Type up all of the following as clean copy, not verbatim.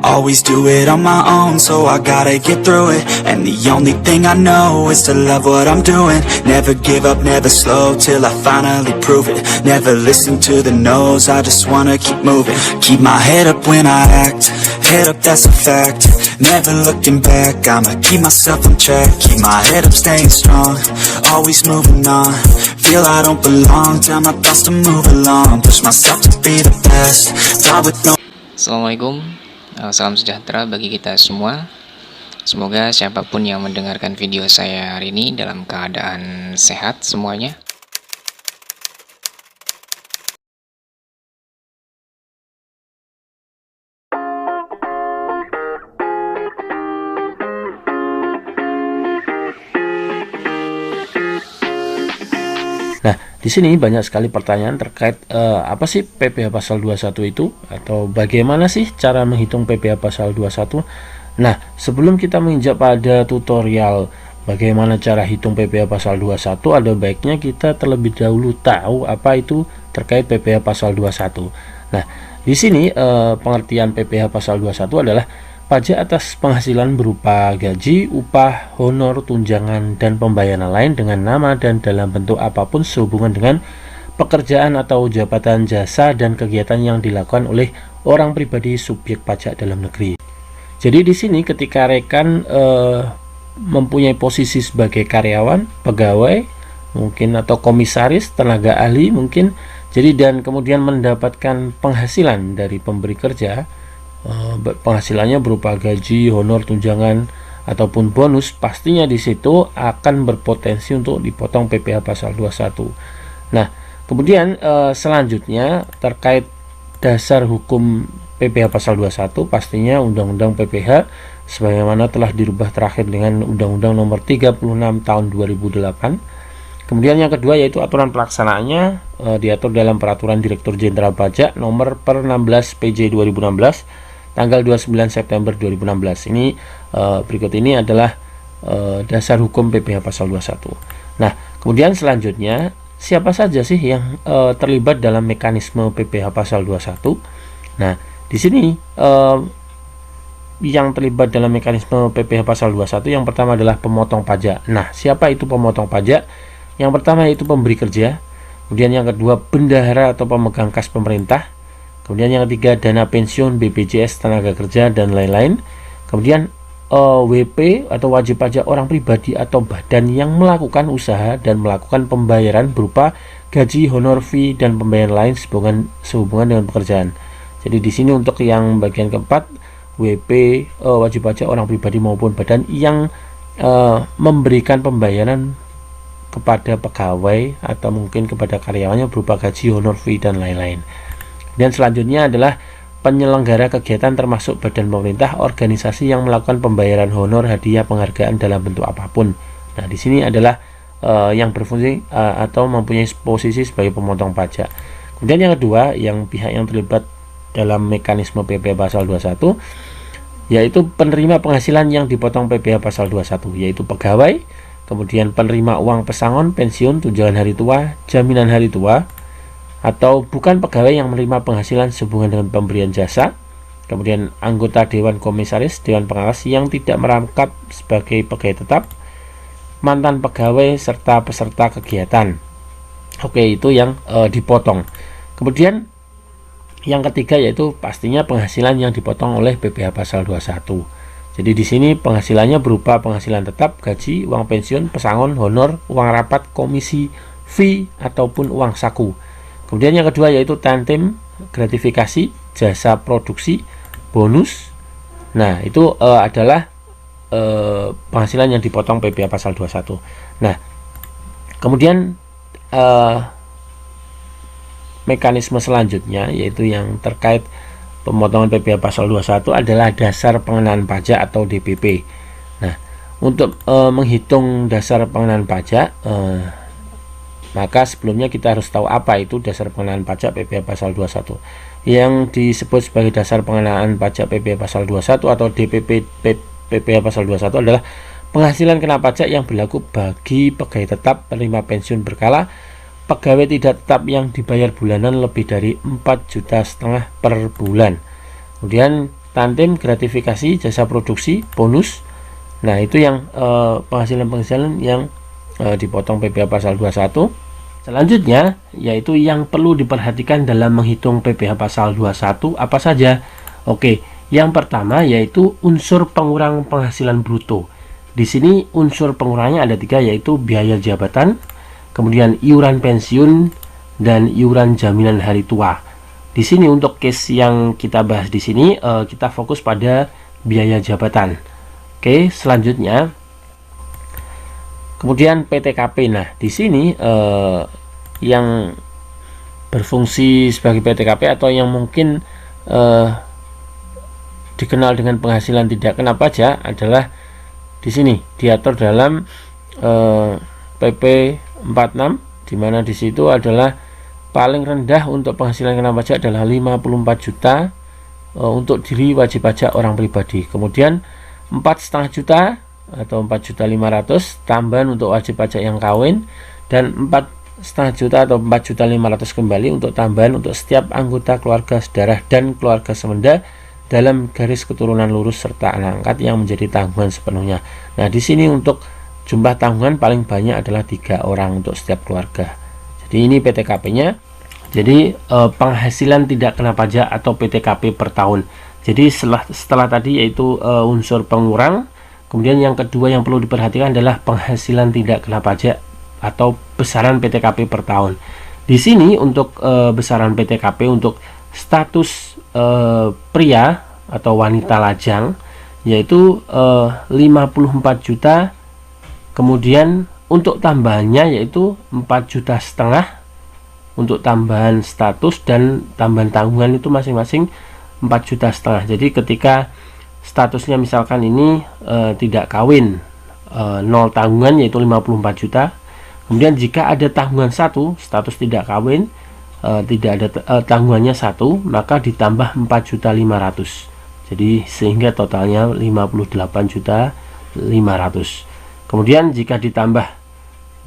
Always do it on my own, so I gotta get through it. And the only thing I know is to love what I'm doing. Never give up, never slow, till I finally prove it. Never listen to the no's, I just wanna keep moving. Keep my head up when I act, head up, that's a fact. Never looking back, I'ma keep myself on track. Keep my head up, staying strong, always moving on. Feel I don't belong, tell my thoughts to move along. Push myself to be the best, die with no. Assalamualaikum, salam sejahtera bagi kita semua. Semoga siapapun yang mendengarkan video saya hari ini dalam keadaan sehat semuanya. Nah, di sini banyak sekali pertanyaan terkait apa sih PPh pasal 21 itu, atau bagaimana sih cara menghitung PPh pasal 21. Nah, sebelum kita menginjak pada tutorial bagaimana cara hitung PPh pasal 21, ada baiknya kita terlebih dahulu tahu apa itu terkait PPh pasal 21. Nah, di sini pengertian PPh pasal 21 adalah pajak atas penghasilan berupa gaji, upah, honor, tunjangan, dan pembayaran lain dengan nama dan dalam bentuk apapun sehubungan dengan pekerjaan atau jabatan, jasa, dan kegiatan yang dilakukan oleh orang pribadi subjek pajak dalam negeri. Jadi di sini ketika rekan mempunyai posisi sebagai karyawan, pegawai, mungkin atau komisaris, tenaga ahli mungkin, jadi dan kemudian mendapatkan penghasilan dari pemberi kerja, penghasilannya berupa gaji, honor, tunjangan, ataupun bonus, pastinya di situ akan berpotensi untuk dipotong PPh pasal 21. Nah, kemudian selanjutnya terkait dasar hukum PPh pasal 21, pastinya Undang-Undang PPh sebagaimana telah dirubah terakhir dengan Undang-Undang Nomor 36 Tahun 2008. Kemudian yang kedua yaitu aturan pelaksanaannya diatur dalam Peraturan Direktur Jenderal Pajak Nomor per 16 PJ 2016 tanggal 29 September 2016. Ini berikut ini adalah dasar hukum PPh pasal 21. Nah, kemudian selanjutnya siapa saja sih yang terlibat dalam mekanisme PPh pasal 21? Nah, di sini yang terlibat dalam mekanisme PPh pasal 21 yang pertama adalah pemotong pajak. Nah, siapa itu pemotong pajak? Yang pertama yaitu pemberi kerja, kemudian yang kedua bendahara atau pemegang kas pemerintah, kemudian yang ketiga dana pensiun, BPJS tenaga kerja, dan lain-lain. Kemudian WP atau wajib pajak orang pribadi atau badan yang melakukan usaha dan melakukan pembayaran berupa gaji, honor, fee, dan pembayaran lain sehubungan dengan pekerjaan. Jadi di sini untuk yang bagian keempat, WP wajib pajak orang pribadi maupun badan yang memberikan pembayaran kepada pegawai atau mungkin kepada karyawannya berupa gaji, honor, fee, dan lain-lain. Dan selanjutnya adalah penyelenggara kegiatan termasuk badan pemerintah, organisasi yang melakukan pembayaran honor, hadiah, penghargaan dalam bentuk apapun. Nah, di sini adalah yang berfungsi atau mempunyai posisi sebagai pemotong pajak. Kemudian yang kedua, yang pihak yang terlibat dalam mekanisme PPh pasal 21 yaitu penerima penghasilan yang dipotong PPh pasal 21, yaitu pegawai, kemudian penerima uang pesangon, pensiun, tunjangan hari tua, jaminan hari tua, atau bukan pegawai yang menerima penghasilan sehubungan dengan pemberian jasa, kemudian anggota Dewan Komisaris, Dewan Pengawas yang tidak merangkap sebagai pegawai tetap, mantan pegawai, serta peserta kegiatan. Oke, itu yang dipotong. Kemudian yang ketiga yaitu pastinya penghasilan yang dipotong oleh PPh pasal 21. Jadi di sini penghasilannya berupa penghasilan tetap, gaji, uang pensiun, pesangon, honor, uang rapat, komisi, fee, ataupun uang saku. Kemudian yang kedua yaitu tantim, gratifikasi, jasa produksi, bonus. Nah, itu adalah penghasilan yang dipotong PPh pasal 21. Nah, kemudian mekanisme selanjutnya yaitu yang terkait pemotongan PPh pasal 21 adalah dasar pengenaan pajak atau DPP. Nah, untuk menghitung dasar pengenaan pajak, maka sebelumnya kita harus tahu apa itu dasar pengenaan pajak PPh pasal 21. Yang disebut sebagai dasar pengenaan pajak PPh pasal 21 atau DPP PPh pasal 21 adalah penghasilan kena pajak yang berlaku bagi pegawai tetap penerima pensiun berkala, pegawai tidak tetap yang dibayar bulanan lebih dari 4,5 juta per bulan. Kemudian tantim, gratifikasi, jasa produksi, bonus. Nah, itu yang penghasilan-penghasilan yang dipotong PPh pasal 21. Selanjutnya yaitu yang perlu diperhatikan dalam menghitung PPh pasal 21 apa saja? Oke, yang pertama yaitu unsur pengurang penghasilan bruto. Di sini unsur pengurangnya ada 3, yaitu biaya jabatan, kemudian iuran pensiun, dan iuran jaminan hari tua. Di sini untuk case yang kita bahas di sini kita fokus pada biaya jabatan. Oke, selanjutnya kemudian PTKP. Nah, di sini yang berfungsi sebagai PTKP atau yang mungkin dikenal dengan penghasilan tidak kena pajak adalah di sini diatur dalam PP 46, di mana di situ adalah paling rendah untuk penghasilan kena pajak adalah 54 juta untuk diri wajib pajak orang pribadi. Kemudian 4,5 juta atau 4.500.000 tambahan untuk wajib pajak yang kawin, dan 4,5 juta atau 4.500.000 kembali untuk tambahan untuk setiap anggota keluarga sedarah dan keluarga semenda dalam garis keturunan lurus serta anak angkat yang menjadi tanggungan sepenuhnya. Nah, di sini untuk jumlah tanggungan paling banyak adalah 3 orang untuk setiap keluarga. Jadi ini PTKP-nya. Jadi penghasilan tidak kena pajak atau PTKP per tahun. Jadi setelah tadi yaitu unsur pengurang. Kemudian yang kedua yang perlu diperhatikan adalah penghasilan tidak kena pajak atau besaran PTKP per tahun. Di sini untuk besaran PTKP untuk status pria atau wanita lajang yaitu 54 juta. Kemudian untuk tambahannya yaitu 4,5 juta untuk tambahan status, dan tambahan tanggungan itu masing-masing 4,5 juta. Jadi ketika statusnya misalkan ini tidak kawin, 0 tanggungan yaitu 54 juta. Kemudian jika ada tanggungan 1, status tidak kawin, tidak ada tanggungannya 1, maka ditambah 4.500.000. Jadi sehingga totalnya 58.500.000. Kemudian jika ditambah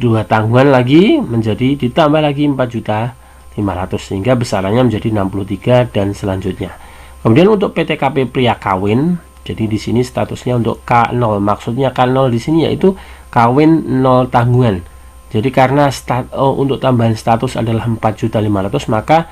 2 tanggungan lagi menjadi ditambah lagi 4.500.000 sehingga besarannya menjadi 63 dan selanjutnya. Kemudian untuk PTKP pria kawin, jadi di sini statusnya untuk K0. Maksudnya K0 di sini yaitu kawin 0 tanggungan. Jadi karena untuk tambahan status adalah 4.500.000, maka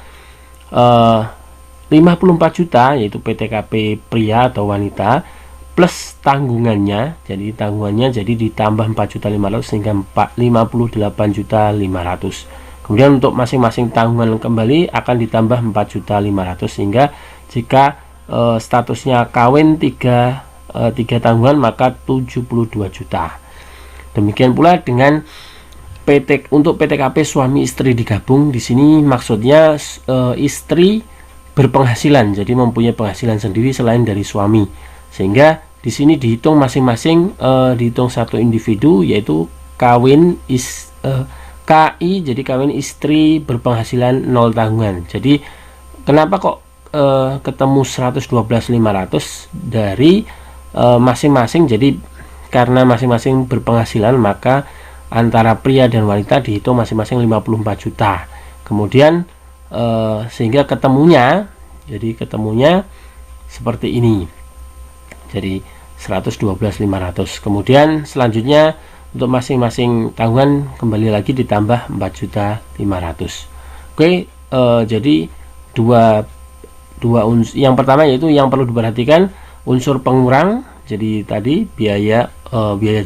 54 juta yaitu PTKP pria atau wanita plus tanggungannya. Jadi tanggungannya jadi ditambah 4.500.000 sehingga 58.500.000. Kemudian untuk masing-masing tanggungan kembali akan ditambah 4.500.000 sehingga jika statusnya kawin 3 tanggungan maka 72 juta. Demikian pula dengan untuk PTKP suami istri digabung. Di sini maksudnya istri berpenghasilan, jadi mempunyai penghasilan sendiri selain dari suami, sehingga di sini dihitung masing-masing dihitung satu individu yaitu kawin KI, jadi kawin istri berpenghasilan 0 tanggungan. Jadi kenapa kok ketemu 112.500 dari masing-masing? Jadi karena masing-masing berpenghasilan maka antara pria dan wanita dihitung masing-masing 54 juta. Kemudian sehingga ketemunya seperti ini. Jadi 112.500. Kemudian selanjutnya untuk masing-masing tanggungan kembali lagi ditambah 4.500.000. Oke, jadi dua yang pertama yaitu yang perlu diperhatikan unsur pengurang. Jadi tadi biaya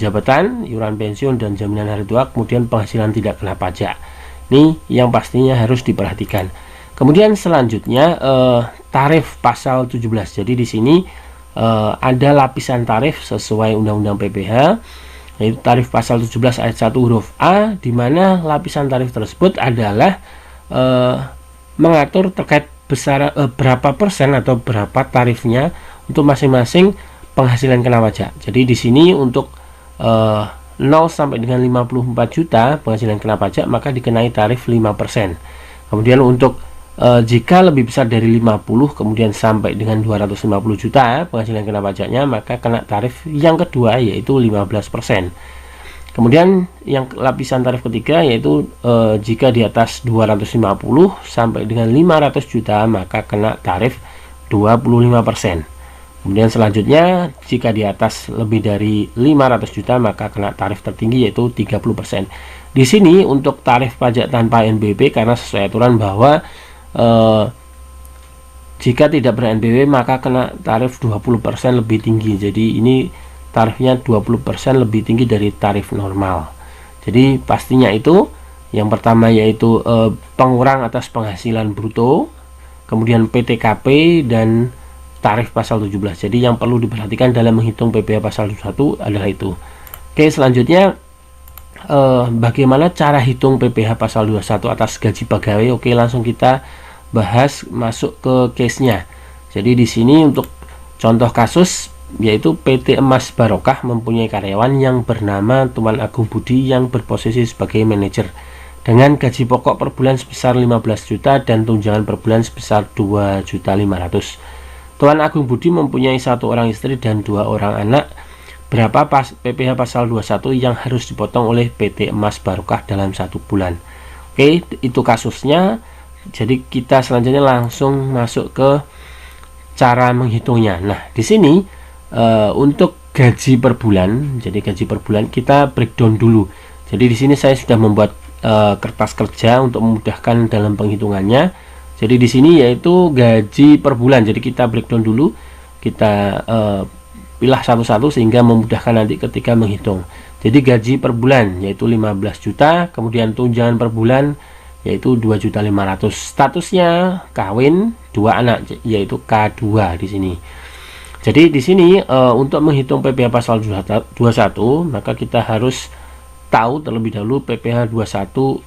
jabatan, iuran pensiun dan jaminan hari tua, kemudian penghasilan tidak kena pajak. Ini yang pastinya harus diperhatikan. Kemudian selanjutnya tarif pasal 17. Jadi di sini ada lapisan tarif sesuai Undang-Undang PPh, yaitu tarif pasal 17 ayat 1 huruf A, di mana lapisan tarif tersebut adalah mengatur terkait berapa persen atau berapa tarifnya untuk masing-masing penghasilan kena pajak. Jadi di sini untuk 0 sampai dengan 54 juta penghasilan kena pajak maka dikenai tarif 5%. Kemudian untuk Jika lebih besar dari 50 kemudian sampai dengan 250 juta penghasilan kena pajaknya, maka kena tarif yang kedua yaitu 15%. Kemudian yang lapisan tarif ketiga yaitu jika di atas 250 sampai dengan 500 juta maka kena tarif 25%. Kemudian selanjutnya jika di atas lebih dari 500 juta maka kena tarif tertinggi yaitu 30%. Di sini untuk tarif pajak tanpa NBP karena sesuai aturan bahwa jika tidak ber-NBP maka kena tarif 20% lebih tinggi. Jadi ini tarifnya 20% lebih tinggi dari tarif normal. Jadi pastinya itu yang pertama yaitu pengurang atas penghasilan bruto, kemudian PTKP dan tarif pasal 17. Jadi yang perlu diperhatikan dalam menghitung PPh pasal 21 adalah itu. Oke, selanjutnya bagaimana cara hitung PPh pasal 21 atas gaji pegawai? Oke, langsung kita bahas masuk ke case-nya. Jadi di sini untuk contoh kasus yaitu PT Emas Barokah mempunyai karyawan yang bernama Tuan Agung Budi yang berposisi sebagai manajer dengan gaji pokok per bulan sebesar 15 juta dan tunjangan per bulan sebesar 2.500.000. Tuan Agung Budi mempunyai 1 orang istri dan 2 orang anak. Berapa PPh pasal 21 yang harus dipotong oleh PT Emas Barokah dalam 1 bulan? Oke, itu kasusnya. Jadi kita selanjutnya langsung masuk ke cara menghitungnya. Nah, di sini untuk gaji per bulan, jadi gaji per bulan kita breakdown dulu. Jadi di sini saya sudah membuat kertas kerja untuk memudahkan dalam penghitungannya. Jadi di sini yaitu gaji per bulan. Jadi kita breakdown dulu, kita pilah satu-satu sehingga memudahkan nanti ketika menghitung. Jadi gaji per bulan yaitu 15 juta, kemudian tunjangan per bulan yaitu 2.500.000. Statusnya kawin, 2 anak yaitu K2 di sini. Jadi di sini untuk menghitung PPh pasal 21 maka kita harus tahu terlebih dahulu PPh 21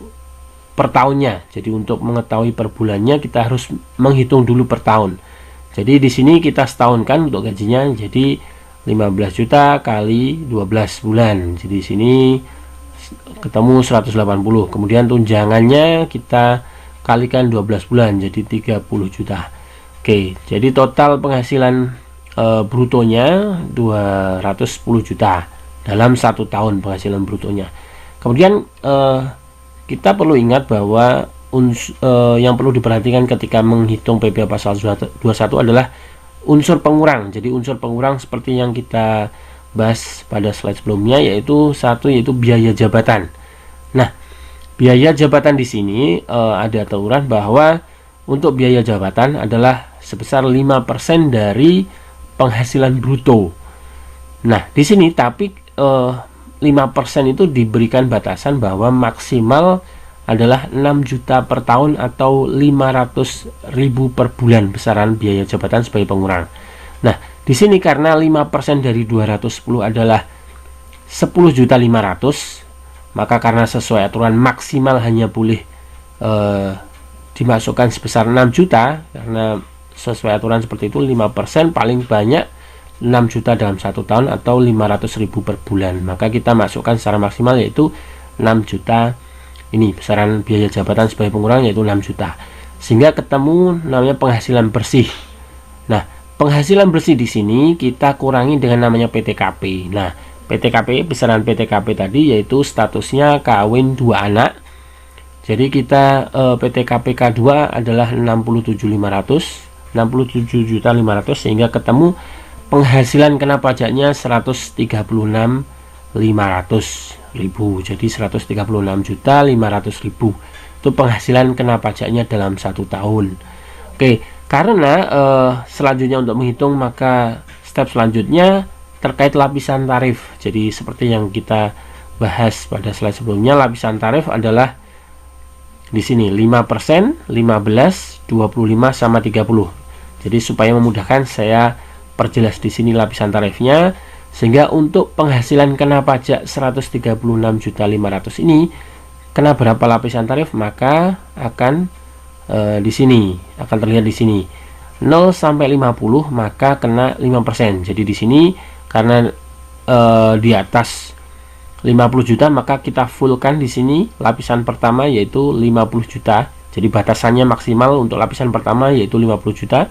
per tahunnya. Jadi untuk mengetahui per bulannya kita harus menghitung dulu per tahun. Jadi di sini kita setahunkan untuk gajinya, jadi 15 juta kali 12 bulan. Jadi di sini ketemu 180. Kemudian tunjangannya kita kalikan 12 bulan jadi 30 juta. Oke, jadi total penghasilan brutonya 210 juta dalam 1 tahun penghasilan brutonya. Kemudian kita perlu ingat bahwa yang perlu diperhatikan ketika menghitung PPh pasal 21 adalah unsur pengurang. Jadi unsur pengurang seperti yang kita bahas pada slide sebelumnya yaitu yaitu biaya jabatan. Nah, biaya jabatan di sini ada aturan bahwa untuk biaya jabatan adalah sebesar 5% dari penghasilan bruto. Nah, di sini tapi 5% itu diberikan batasan bahwa maksimal adalah 6 juta per tahun atau 500.000 per bulan besaran biaya jabatan sebagai pengurang. Nah, di sini karena 5% dari 210 adalah 10.500.000, maka karena sesuai aturan maksimal hanya boleh dimasukkan sebesar 6 juta karena sesuai aturan seperti itu 5% paling banyak 6 juta dalam 1 tahun atau 500.000 per bulan. Maka kita masukkan secara maksimal yaitu 6 juta ini besaran biaya jabatan sebagai pengurang yaitu 6 juta. Sehingga ketemu namanya penghasilan bersih. Nah, penghasilan bersih di sini kita kurangi dengan namanya PTKP. Nah, PTKP besaran PTKP tadi yaitu statusnya kawin 2 anak. Jadi kita PTKP K2 adalah 67.500 sehingga ketemu penghasilan kena pajaknya 136.500.000. Jadi 136.500.000 itu penghasilan kena pajaknya dalam 1 tahun. Oke, karena selanjutnya untuk menghitung maka step selanjutnya terkait lapisan tarif. Jadi seperti yang kita bahas pada slide sebelumnya, lapisan tarif adalah di sini 5%, 15, 25 sama 30. Jadi supaya memudahkan saya perjelas di sini lapisan tarifnya sehingga untuk penghasilan kena pajak 136.500.000 ini kena berapa lapisan tarif maka akan di sini akan terlihat di sini 0 sampai 50 maka kena 5%. Jadi di sini karena di atas 50 juta maka kita fullkan di sini lapisan pertama yaitu 50 juta. Jadi batasannya maksimal untuk lapisan pertama yaitu 50 juta,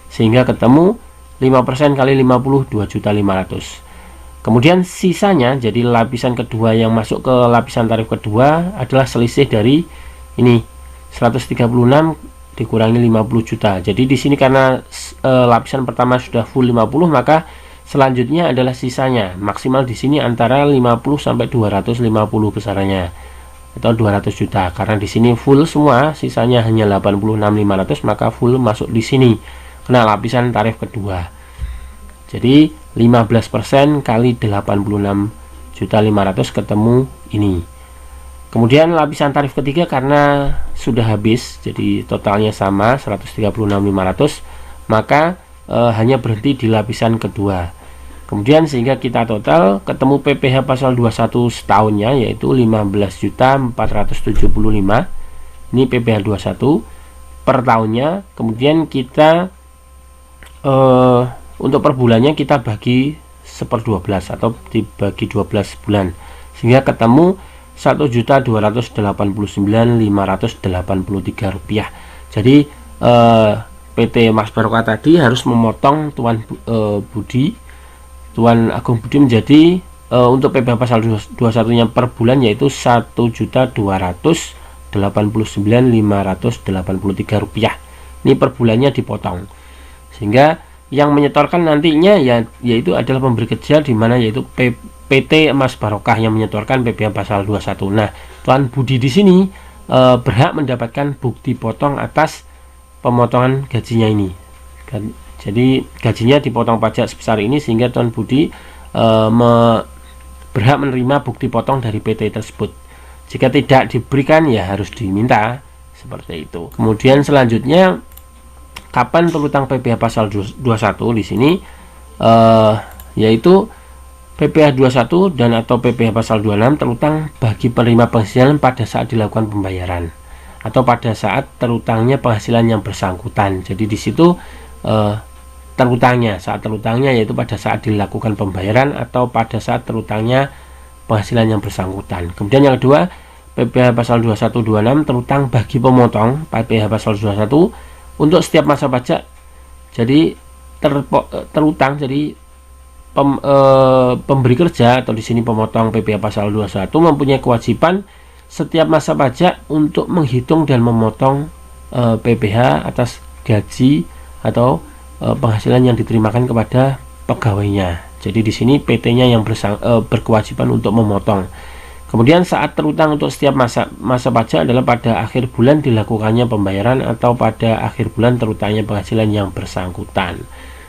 sehingga ketemu 5% kali 50, 2.500.000. Kemudian sisanya, jadi lapisan kedua yang masuk ke lapisan tarif kedua adalah selisih dari ini 136 dikurangi 50 juta. Jadi di sini karena lapisan pertama sudah full 50, maka selanjutnya adalah sisanya. Maksimal di sini antara 50 sampai 250 besarannya atau 200 juta. Karena di sini full semua, sisanya hanya 86.500, maka full masuk di sini kena lapisan tarif kedua. Jadi 15% kali 86.500.000 ketemu ini. Kemudian lapisan tarif ketiga karena sudah habis, jadi totalnya sama 136.500, maka hanya berhenti di lapisan kedua. Kemudian sehingga kita total ketemu PPh pasal 21 setahunnya yaitu 15.475. Ini PPh 21 per tahunnya. Kemudian kita untuk per bulannya kita bagi 1/12 atau dibagi 12 bulan, sehingga ketemu 1.289.583 rupiah. Jadi PT Mas Barokah tadi harus memotong Tuan Agung Budi menjadi untuk PPh pasal 21 nya per bulan yaitu 1.289.583 rupiah. Ini per bulannya dipotong, sehingga yang menyetorkan nantinya yaitu adalah pemberi kerja, di mana yaitu PT Mas Barokah yang menyetorkan PPh pasal 21. Nah, Tuan Budi di sini berhak mendapatkan bukti potong atas pemotongan gajinya ini. Jadi gajinya dipotong pajak sebesar ini, sehingga Tuan Budi berhak menerima bukti potong dari PT tersebut. Jika tidak diberikan ya harus diminta, seperti itu. Kemudian selanjutnya kapan terutang PPh pasal 21 di sini yaitu PPh 21 dan atau PPh pasal 26 terutang bagi penerima penghasilan pada saat dilakukan pembayaran atau pada saat terutangnya penghasilan yang bersangkutan. Jadi di situ saat terutangnya yaitu pada saat dilakukan pembayaran atau pada saat terutangnya penghasilan yang bersangkutan. Kemudian yang kedua, PPh pasal 2126 terutang bagi pemotong PPh pasal 21 untuk setiap masa pajak. Jadi terutang, jadi pemberi kerja atau di sini pemotong PPh pasal 21 mempunyai kewajiban setiap masa pajak untuk menghitung dan memotong PPh atas gaji atau penghasilan yang diterimakan kepada pegawainya. Jadi di sini PT-nya yang berkewajiban untuk memotong. Kemudian saat terutang untuk setiap masa pajak adalah pada akhir bulan dilakukannya pembayaran atau pada akhir bulan terutangnya penghasilan yang bersangkutan.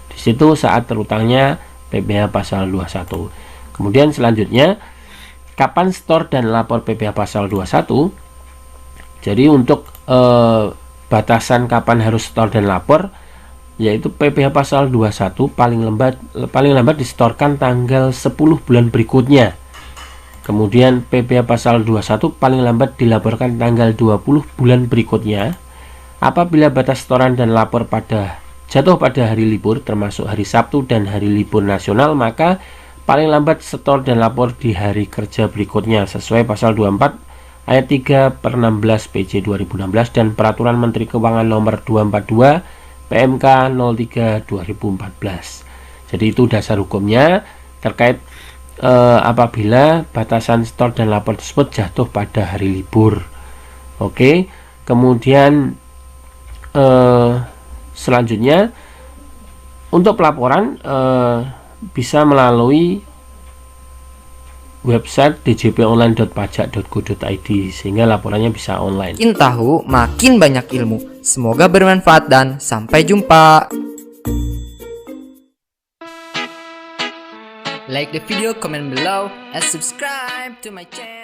Di situ saat terutangnya PPh pasal 21. Kemudian selanjutnya kapan setor dan lapor PPh pasal 21. Jadi untuk batasan kapan harus setor dan lapor yaitu PPh pasal 21 paling lambat disetorkan tanggal 10 bulan berikutnya. Kemudian PPh pasal 21 paling lambat dilaporkan tanggal 20 bulan berikutnya. Apabila batas setoran dan lapor jatuh pada hari libur termasuk hari Sabtu dan hari libur nasional, maka paling lambat setor dan lapor di hari kerja berikutnya sesuai pasal 24 ayat 3/16 PJ 2016 dan Peraturan Menteri Keuangan nomor 242 PMK 03 2014. Jadi itu dasar hukumnya terkait apabila batasan setor dan lapor tersebut jatuh pada hari libur. Oke, kemudian selanjutnya untuk pelaporan bisa melalui website djponline.pajak.go.id sehingga laporannya bisa online. Makin tahu, makin banyak ilmu. Semoga bermanfaat dan sampai jumpa. Like the video, comment below, and subscribe to my channel.